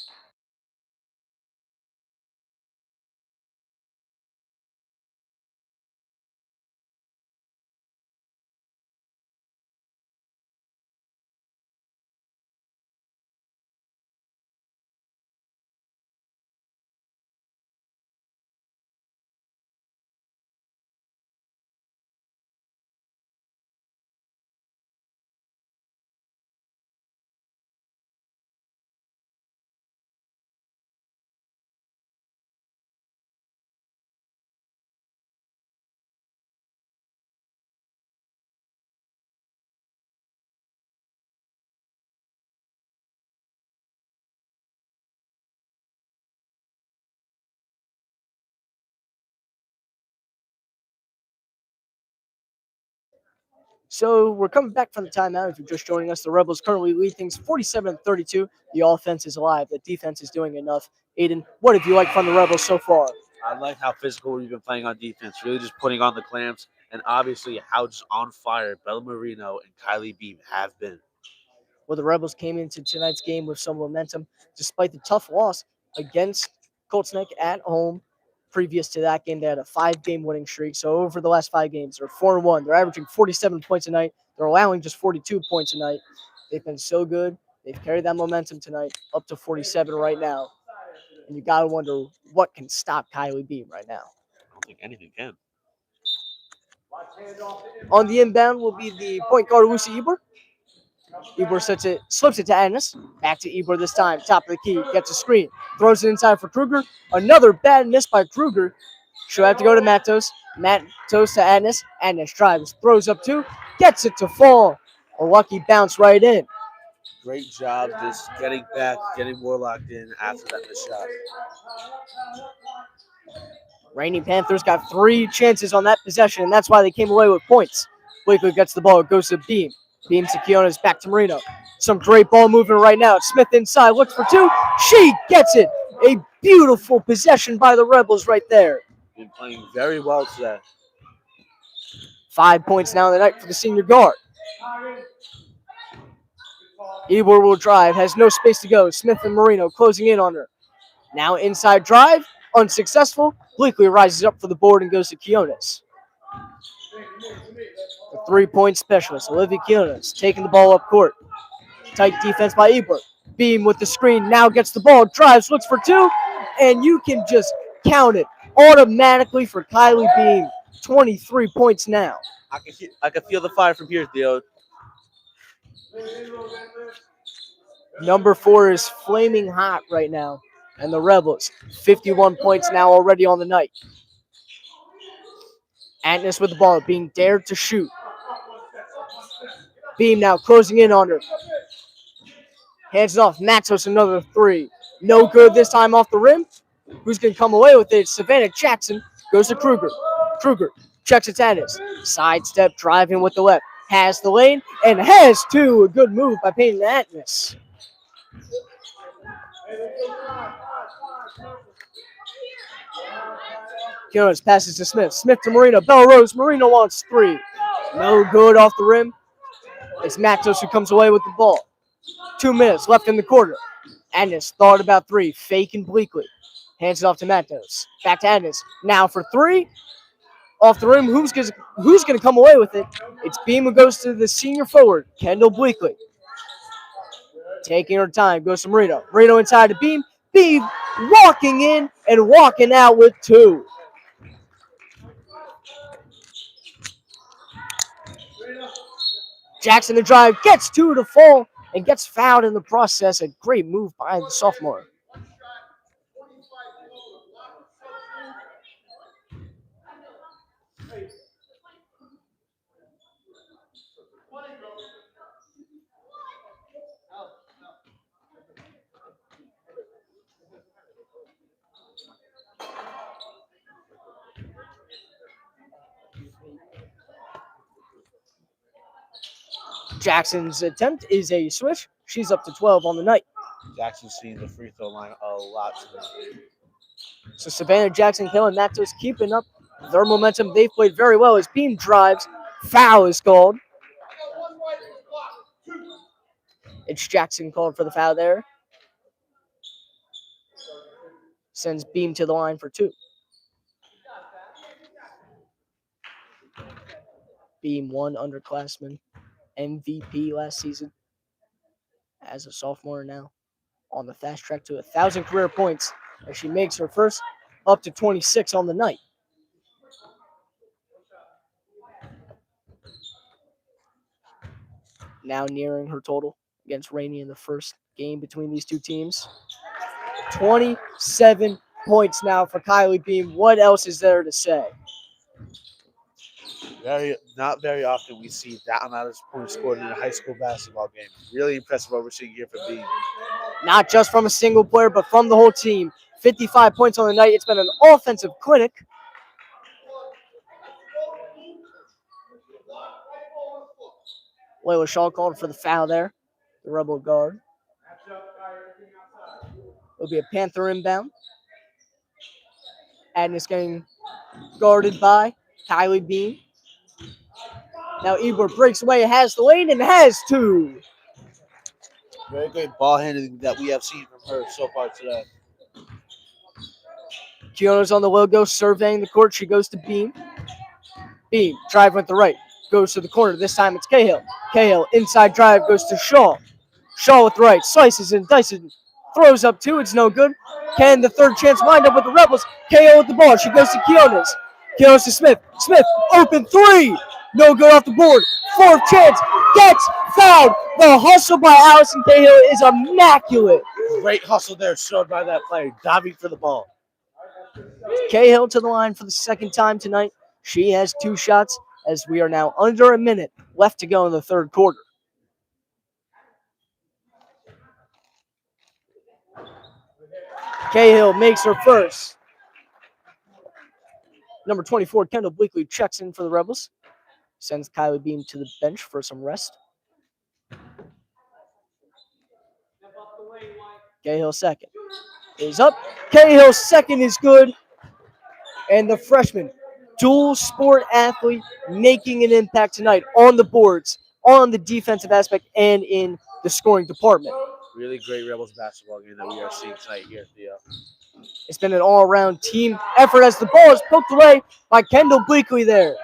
So we're coming back from the timeout. If you're just joining us, the Rebels currently lead things 47-32. The offense is alive. The defense is doing enough. Aedan, what have you liked from the Rebels so far? I like how physical we've been playing on defense, really just putting on the clamps, and obviously how just on fire Bella Marino and Kylie Beam have been. Well, the Rebels came into tonight's game with some momentum, despite the tough loss against Colts Neck at home. Previous to that game, they had a 5-game winning streak. So over the last 5 games, they're 4-1. They're averaging 47 points a night. They're allowing just 42 points a night. They've been so good. They've carried that momentum tonight up to 47 right now. And you got to wonder what can stop Kylie Beam right now. I don't think anything can. On the inbound will be the point guard, Lucy Ebor. Ebor slips it to Agnes. Back to Ebor this time. Top of the key. Gets a screen. Throws it inside for Kruger. Another bad miss by Kruger. She'll have to go to Matos. Matos to Agnes. Agnes drives. Throws up two. Gets it to fall. A lucky bounce right in. Great job just getting back, getting more locked in after that missed shot. Ranney Panthers got 3 chances on that possession, and that's why they came away with points. Bleakley gets the ball. It goes to Beam. Beam to Keonis. Back to Marino. Some great ball movement right now. Smith inside. Looks for two. She gets it. A beautiful possession by the Rebels right there. Been playing very well today. 5 points now in the night for the senior guard. Ebor will drive. Has no space to go. Smith and Marino closing in on her. Now inside drive. Unsuccessful. Bleakley rises up for the board and goes to Keonis. The 3-point specialist, Olivia Keonis, taking the ball up court. Tight defense by Ebor. Beam with the screen. Now gets the ball. Drives. Looks for two. And you can just count it automatically for Kylie Beam. 23 points now. I can feel the fire from here, Theo. Number 4 is flaming hot right now. And the Rebels, 51 points now already on the night. Agnes with the ball, being dared to shoot. Beam now closing in on her. Hands it off. Matos, another 3. No good this time off the rim. Who's going to come away with it? Savannah Jackson goes to Kruger. Kruger checks it to Agnes. Sidestep, driving with the left. Has the lane and has two. A good move by Peyton Agnes. Keonis passes to Smith. Smith to Marino. Bell Rose. Marino wants 3. No good off the rim. It's Matos who comes away with the ball. 2 minutes left in the quarter. Agnes thought about 3. Fake and Bleakley. Hands it off to Matos. Back to Agnes. Now for 3. Off the rim. Who's going to come away with it? It's Beam who goes to the senior forward, Kendall Bleakley. Taking her time. Goes to Marino. Marino inside to Beam. Beam walking in and walking out with 2. Jackson the drive, gets two to fall, and gets fouled in the process. A great move by the sophomore. Jackson's attempt is a switch. She's up to 12 on the night. Jackson's seeing the free throw line a lot tonight. So Savannah, Jackson, Hill, and Matos keeping up their momentum. They've played very well as Beam drives. Foul is called. It's Jackson called for the foul there. Sends Beam to the line for two. Beam won underclassman MVP last season. As a sophomore now, on the fast track to 1,000 career points as she makes her first, up to 26 on the night. Now nearing her total against Ranney in the first game between these two teams. 27 points now for Kylie Beam. What else is there to say? Not very often we see that amount of points scored in a high school basketball game. Really impressive what we're seeing here for Beam. Not just from a single player, but from the whole team. 55 points on the night. It's been an offensive clinic. Layla Shaw called for the foul there. The Rebel guard. It'll be a Panther inbound. Agnes getting guarded by Kylie Beam. Now Ebert breaks away, has the lane, and has two. Very great ball handling that we have seen from her so far today. Giona's on the logo, surveying the court. She goes to Beam. Beam, drive with the right. Goes to the corner. This time it's Cahill. Cahill, inside drive, goes to Shaw. Shaw with the right. Slices and dices. Throws up two. It's no good. Can the third chance wind up with the Rebels? Cahill with the ball. She goes to Giona's. Giona's to Smith. Smith, open three. No good off the board. Fourth chance. Gets fouled. The hustle by Allison Cahill is immaculate. Great hustle there shown by that player, diving for the ball. Cahill to the line for the second time tonight. She has two shots as we are now under a minute left to go in the third quarter. Cahill makes her first. Number 24, Kendall Bleakley checks in for the Rebels. Sends Kylie Beam to the bench for some rest. Cahill second is up. Cahill second is good. And the freshman, dual sport athlete, making an impact tonight on the boards, on the defensive aspect, and in the scoring department. Really great Rebels basketball game that we are seeing tonight here, Theo. It's been an all-around team effort as the ball is poked away by Kendall Bleakley there.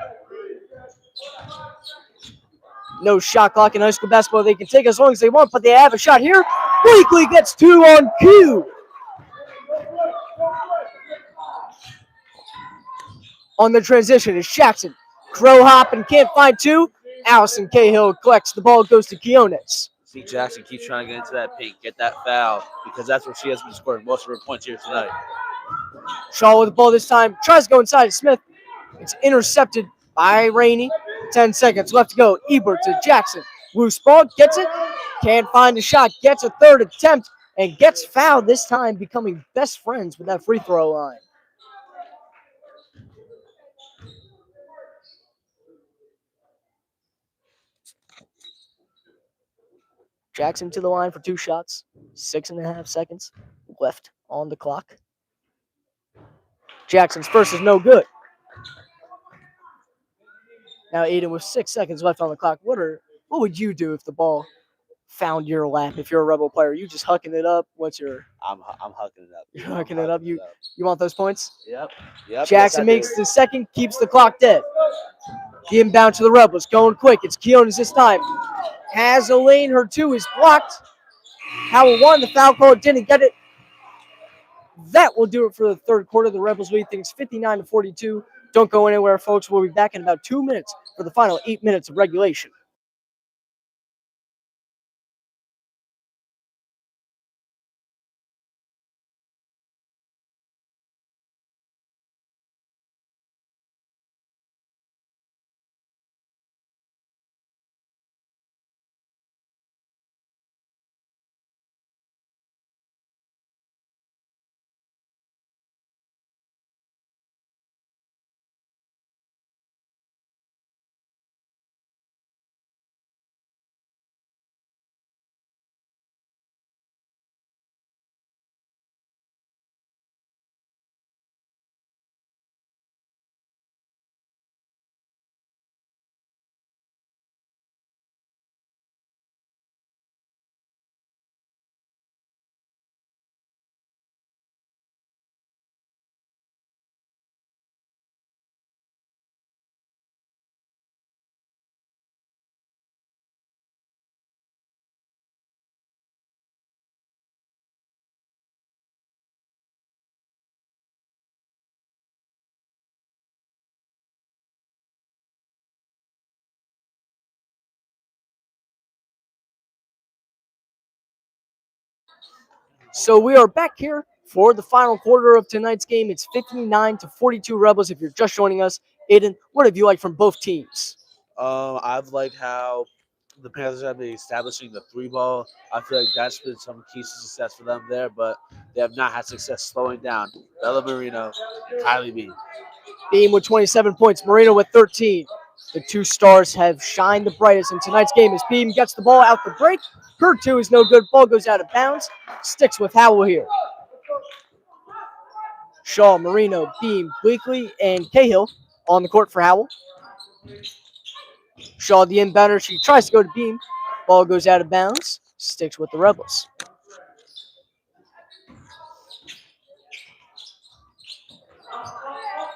No shot clock in high school basketball. They can take as long as they want, but they have a shot here. Bleakley gets two on cue. On the transition is Jackson. Crow hop and can't find two. Allison Cahill collects the ball, goes to Quiones. See Jackson keeps trying to get into that paint, get that foul, because that's where she has been scoring most of her points here tonight. Shaw with the ball this time. Tries to go inside to Smith. It's intercepted by Ranney. 10 seconds left to go. Ebert to Jackson. Loose ball, gets it. Can't find a shot. Gets a third attempt and gets fouled this time, becoming best friends with that free throw line. Jackson to the line for two shots. 6.5 seconds left on the clock. Jackson's first is no good. Now Aedan with 6 seconds left on the clock. What would you do if the ball found your lap? If you're a Rebel player, you just hucking it up. What's your? I'm hucking it up. You're hucking it up. You want those points? Yep. Jackson makes the second, keeps the clock dead. The inbound to the Rebels, going quick. It's Quiones this time. Has a lane. Her two is blocked. Howell won the foul call. Didn't get it. That will do it for the third quarter. The Rebels lead things 59-42. Don't go anywhere, folks. We'll be back in about 2 minutes for the final 8 minutes of regulation. So we are back here for the final quarter of tonight's game. It's 59-42 Rebels. If you're just joining us, Aedan, what have you liked from both teams? I've liked how the Panthers have been establishing the three ball. I feel like that's been some key to success for them there, but they have not had success slowing down Bella Marino and Kylie B. Beam with 27 points, Marino with 13. The two stars have shined the brightest in tonight's game as Beam gets the ball out the break. Her two is no good. Ball goes out of bounds. Sticks with Howell here. Shaw, Marino, Beam, Bleakley, and Cahill on the court for Howell. Shaw, the inbounder. She tries to go to Beam. Ball goes out of bounds. Sticks with the Rebels.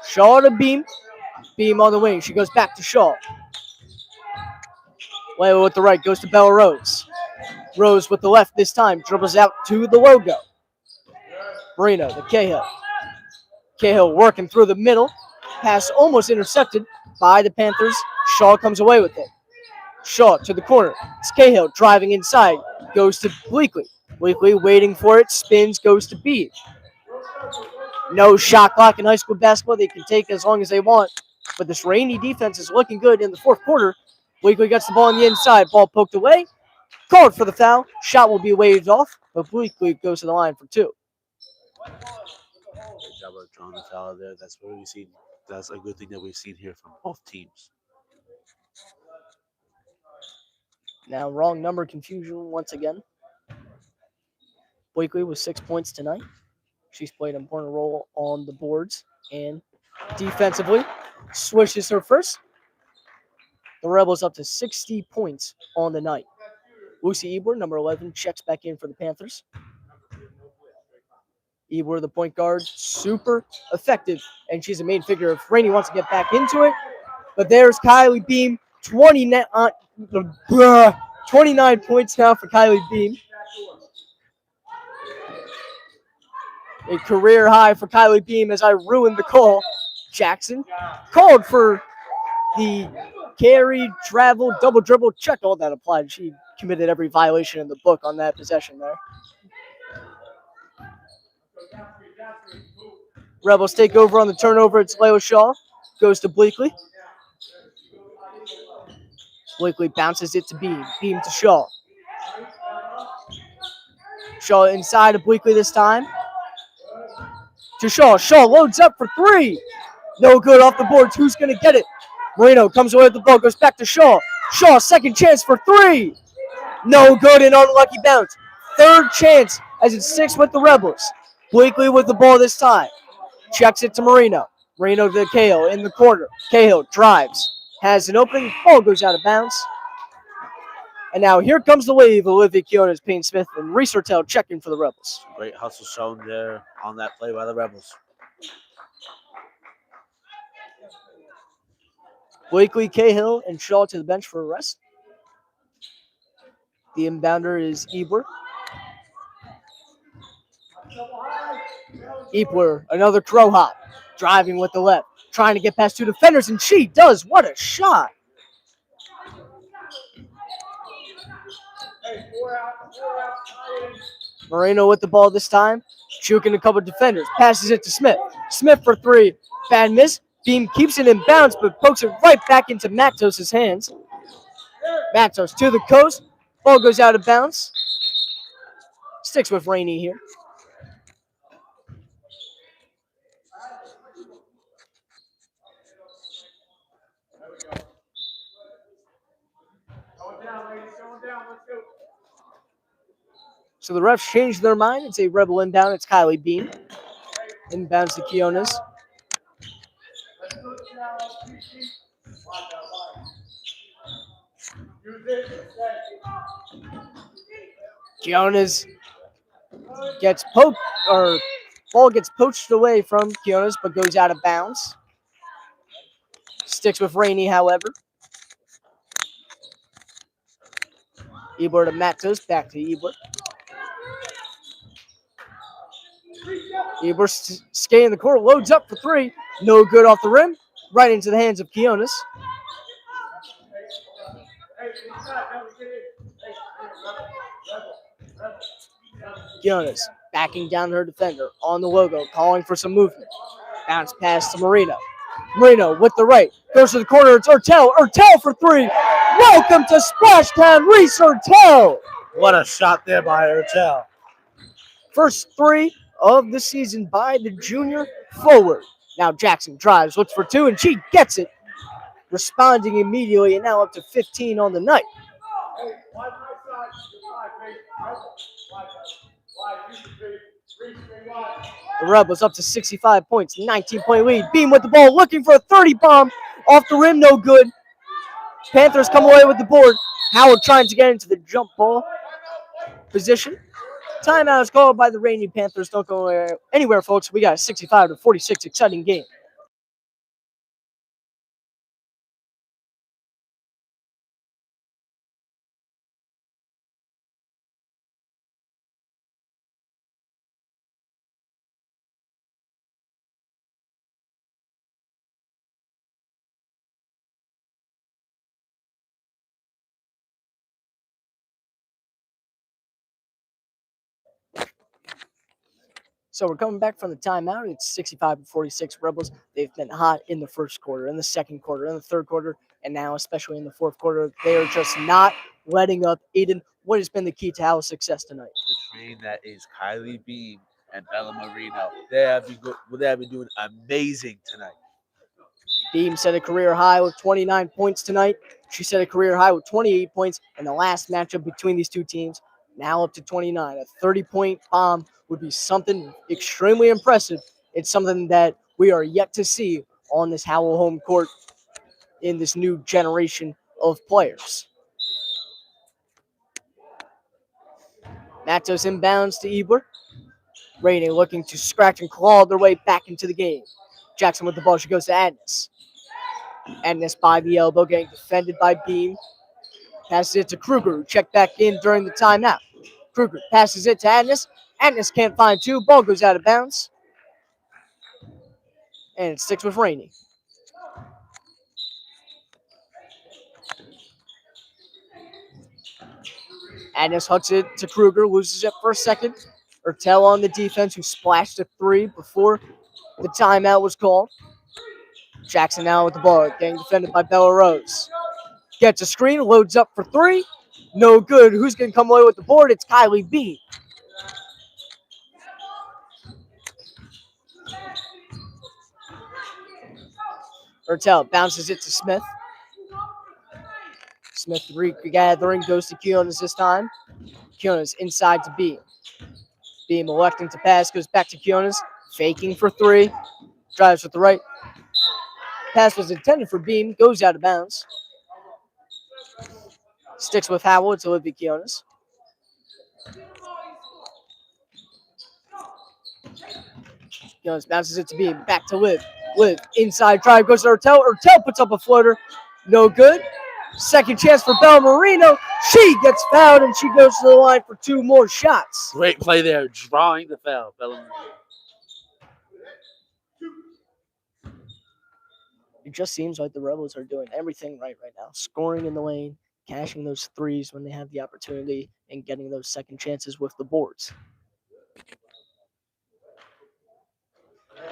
Shaw to Beam. Beam on the wing. She goes back to Shaw. Layla with the right goes to Bella Rose. Rose with the left this time. Dribbles out to the logo. Marino to Cahill. Cahill working through the middle. Pass almost intercepted by the Panthers. Shaw comes away with it. Shaw to the corner. It's Cahill driving inside. Goes to Bleakley. Bleakley waiting for it. Spins. Goes to Beam. No shot clock in high school basketball. They can take as long as they want. But this Ranney defense is looking good in the fourth quarter. Bleakley gets the ball on the inside. Ball poked away. Called for the foul. Shot will be waved off. But Bleakley goes to the line for two. Good job of drawing the foul there. That's what we've seen. That's a good thing that we've seen here from both teams. Now wrong number confusion once again. Bleakley with 6 points tonight. She's played an important role on the boards and defensively. Swishes her first. The Rebels up to 60 points on the night. Lucy Ebor, number 11, checks back in for the Panthers. Ebor, the point guard, super effective, and she's a main figure if Ranney wants to get back into it. But there's Kylie Beam, 29 points now for Kylie Beam. A career high for Kylie Beam as I ruined the call. Jackson called for the carry, travel, double dribble, check, all that applied. She committed every violation in the book on that possession there. Rebels take over on the turnover. It's Leo Shaw. Goes to Bleakley. Bleakley bounces it to Beam. Beam to Shaw. Shaw inside of Bleakley this time. To Shaw. Shaw loads up for three. No good off the boards. Who's going to get it? Marino comes away with the ball. Goes back to Shaw. Shaw, second chance for three. No good, an unlucky bounce. Third chance as it sticks with the Rebels. Bleakley with the ball this time. Checks it to Marino. Marino to Cahill in the corner. Cahill drives. Has an opening. Ball goes out of bounds. And now here comes the wave. Olivia Quiones, Payne Smith, and Reese Hortel checking for the Rebels. Great hustle shown there on that play by the Rebels. Bleakley, Cahill, and Shaw to the bench for a rest. The inbounder is Ebler. Ebler, another crow hop. Driving with the left. Trying to get past two defenders, and she does. What a shot. Marino with the ball this time. Juking a couple of defenders. Passes it to Smith. Smith for three. Bad miss. Beam keeps it in bounds, but pokes it right back into Matos' hands. Matos to the coast. Ball goes out of bounds. Sticks with Ranney here. So the refs changed their mind. It's a Rebel inbound. It's Kylie Beam. Inbounds to Quiones. Quiones gets poked, or ball gets poached away from Quiones, but goes out of bounds. Sticks with Ranney, however. Ebler to Matos, back to Ebler. Ebler skating the court, loads up for three. No good off the rim. Right into the hands of Quiones. Quiones backing down her defender on the logo, calling for some movement. Bounce pass to Marino. Marino with the right. Goes to the corner. It's Urtel. Urtel for three. Welcome to Splashtown, Reese Urtel. What a shot there by Hertel. First three of the season by the junior forward. Now Jackson drives, looks for two, and she gets it. Responding immediately, and now up to 15 on the night. The Rebels up to 65 points, 19-point lead. Beam with the ball, looking for a 30 bomb. Off the rim, no good. Panthers come away with the board. Howell trying to get into the jump ball position. Timeout is called by the Ranney Panthers. Don't go anywhere, folks. We got a 65-46 exciting game. So we're coming back from the timeout. It's 65-46 Rebels. They've been hot in the first quarter, in the second quarter, in the third quarter, and now especially in the fourth quarter. They are just not letting up. Aedan, what has been the key to Howell's success tonight? The train that is Kylie Beam and Bella Marino. They have been doing amazing tonight. Beam set a career high with 29 points tonight. She set a career high with 28 points in the last matchup between these two teams. Now up to 29. A 30-point bomb would be something extremely impressive. It's something that we are yet to see on this Howell home court in this new generation of players. Matos inbounds to Ebler. Ranney looking to scratch and claw their way back into the game. Jackson with the ball. She goes to Agnes. Agnes by the elbow, getting defended by Beam. Passes it to Kruger, who checked back in during the timeout. Kruger passes it to Agnes. Agnes can't find two. Ball goes out of bounds. And it sticks with Ranney. Agnes hucks it to Kruger, loses it for a second. Urtel on the defense, who splashed a three before the timeout was called. Jackson now with the ball, getting defended by Bella Rose. Gets a screen, loads up for three. No good. Who's going to come away with the board? It's Kylie Beam. Urtel bounces it to Smith. Smith regathering, goes to Kionis this time. Kionis inside to Beam. Beam electing to pass, goes back to Kionis. Faking for three. Drives with the right. Pass was intended for Beam, goes out of bounds. Sticks with Howell, it's Olivia Kionis. Kionis bounces it to Beam, back to Liv. Liv, inside drive, goes to Urtel. Urtel puts up a floater, no good. Second chance for Bella Marino. She gets fouled, and she goes to the line for two more shots. Great play there, drawing the foul, Bella Marino. It just seems like the Rebels are doing everything right now. Scoring in the lane, cashing those threes when they have the opportunity, and getting those second chances with the boards.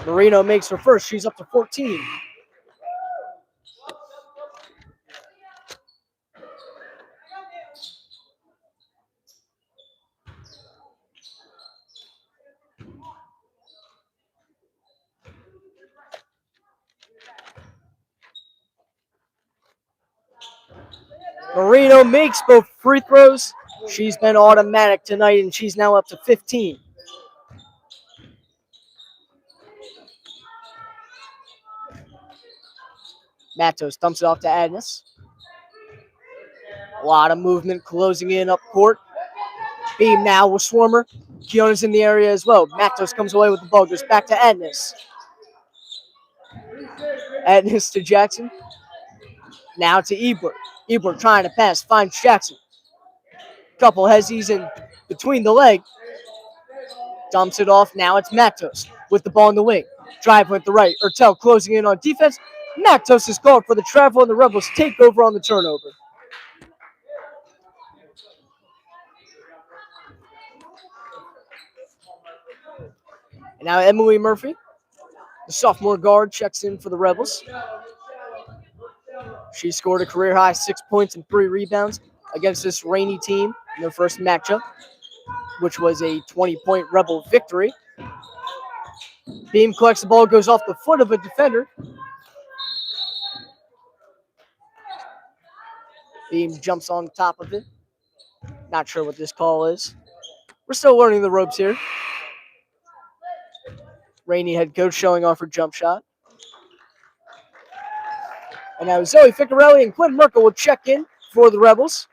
Marino makes her first. She's up to 14. Marino makes both free throws. She's been automatic tonight, and she's now up to 15. Matos dumps it off to Agnes. A lot of movement closing in up court. Beam now with Swarmer. Kiona's in the area as well. Matos comes away with the ball, goes back to Agnes. Agnes to Jackson. Now to Ebler. Ebler trying to pass, finds Jackson. Couple hezzies in between the leg. Dumps it off. Now it's Matos with the ball in the wing. Drive with the right. Urtel closing in on defense. Matos is called for the travel, and the Rebels take over on the turnover. And now Emily Murphy, the sophomore guard, checks in for the Rebels. She scored a career-high 6 points and 3 rebounds against this Ranney team in their first matchup, which was a 20-point Rebel victory. Beam collects the ball, goes off the foot of a defender. Beam jumps on top of it. Not sure what this call is. We're still learning the ropes here. Ranney head coach showing off her jump shot. And now Zoe Ficarelli and Quinn Merkel will check in for the Rebels.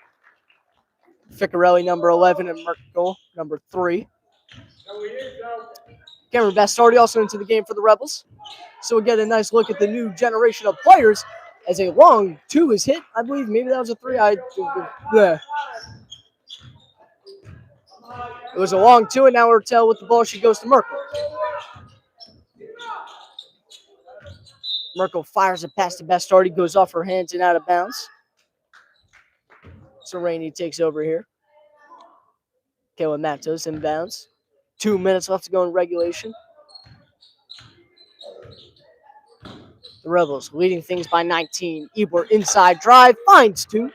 Ficarelli, number 11, and Merkel, number 3. Cameron Bastardi also into the game for the Rebels. So we'll get a nice look at the new generation of players as a long 2 is hit. I believe maybe that was a 3. It was a long 2, and now Hertel with the ball. She goes to Merkel. Merkel fires it past the Bastardi, goes off her hands and out of bounds. So Ranney takes over here. Kayla Matos inbounds. 2 minutes left to go in regulation. The Rebels leading things by 19. Ebler inside drive, finds 2.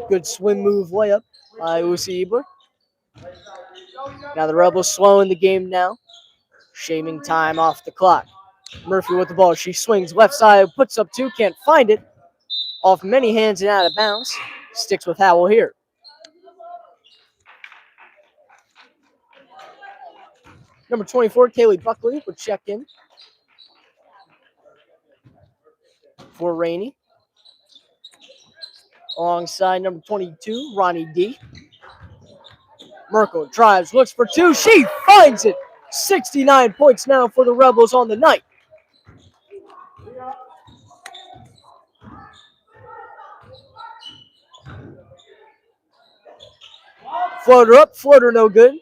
Good swim move layup by Lucy Ebler. Now the Rebels slowing the game now. Shaving time off the clock. Murphy with the ball. She swings left side, puts up 2, can't find it. Off many hands and out of bounds. Sticks with Howell here. Number 24, Kaylee Buckley would check in for Ranney. Alongside number 22, Ronnie D. Merkel drives, looks for 2. She finds it. 69 points now for the Rebels on the night. Floater up, floater no good.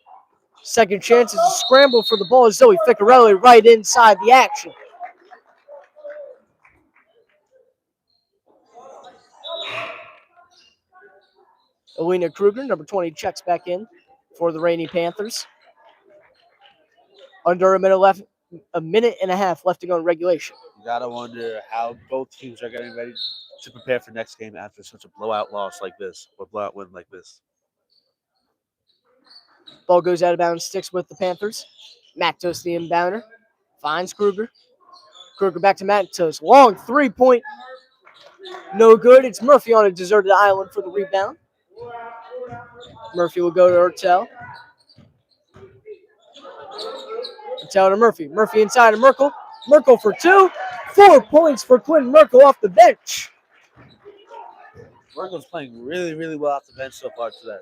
Second chance is a scramble for the ball. Zoe Ficarelli right inside the action. Alina Kruger, number 20, checks back in for the Ranney Panthers. Under a minute and a half left to go in regulation. You gotta wonder how both teams are getting ready to prepare for next game after such a blowout loss like this, or blowout win like this. Ball goes out of bounds, sticks with the Panthers. Matos, the inbounder, finds Kruger. Kruger back to Matos. Long 3-point. No good. It's Murphy on a deserted island for the rebound. Murphy will go to Hertel. Hertel to Murphy. Murphy inside to Merkel. Merkel for 2. 4 points for Quinn Merkel off the bench. Merkel's playing really, really well off the bench so far today.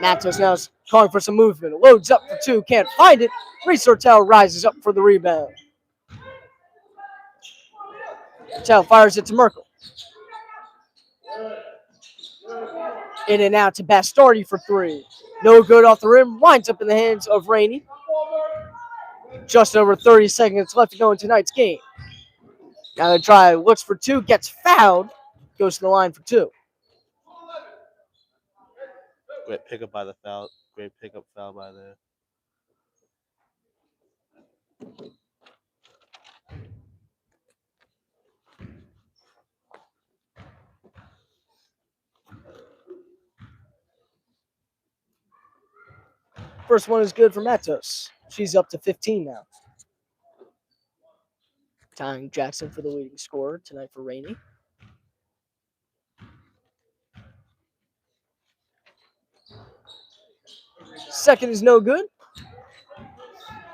Matos now calling for some movement. Loads up for 2. Can't find it. Reese Hertel rises up for the rebound. Hertel fires it to Merkel. In and out to Bastardi for 3. No good off the rim. Winds up in the hands of Ranney. Just over 30 seconds left to go in tonight's game. Now the try looks for 2. Gets fouled. Goes to the line for 2. Great pickup by the foul. Great pickup foul by there. First one is good for Matos. She's up to 15 now. Tying Jackson for the leading scorer tonight for Ranney. Second is no good.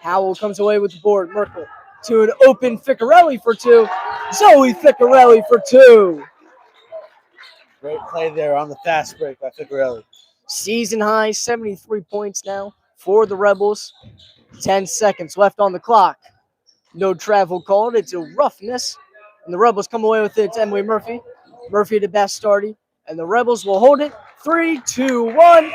Howell comes away with the board. Merkel to an open Ficarelli for 2. Zoe Ficarelli for 2. Great play there on the fast break by Ficarelli. Season high, 73 points now for the Rebels. 10 seconds left on the clock. No travel called. It's a roughness. And the Rebels come away with it. It's Emily Murphy. Murphy to Bastardi. And the Rebels will hold it. 3, 2, 1.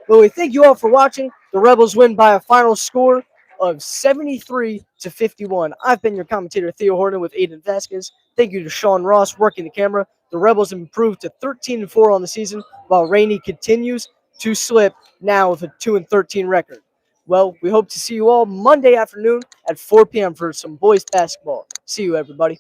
Well, we thank you all for watching. The Rebels win by a final score of 73-51. I've been your commentator, Theo Horton, with Aedan Vazquez. Thank you to Sean Ross working the camera. The Rebels have improved to 13-4 on the season, while Ranney continues to slip now with a 2-13 record. Well, we hope to see you all Monday afternoon at 4 p.m. for some boys basketball. See you, everybody.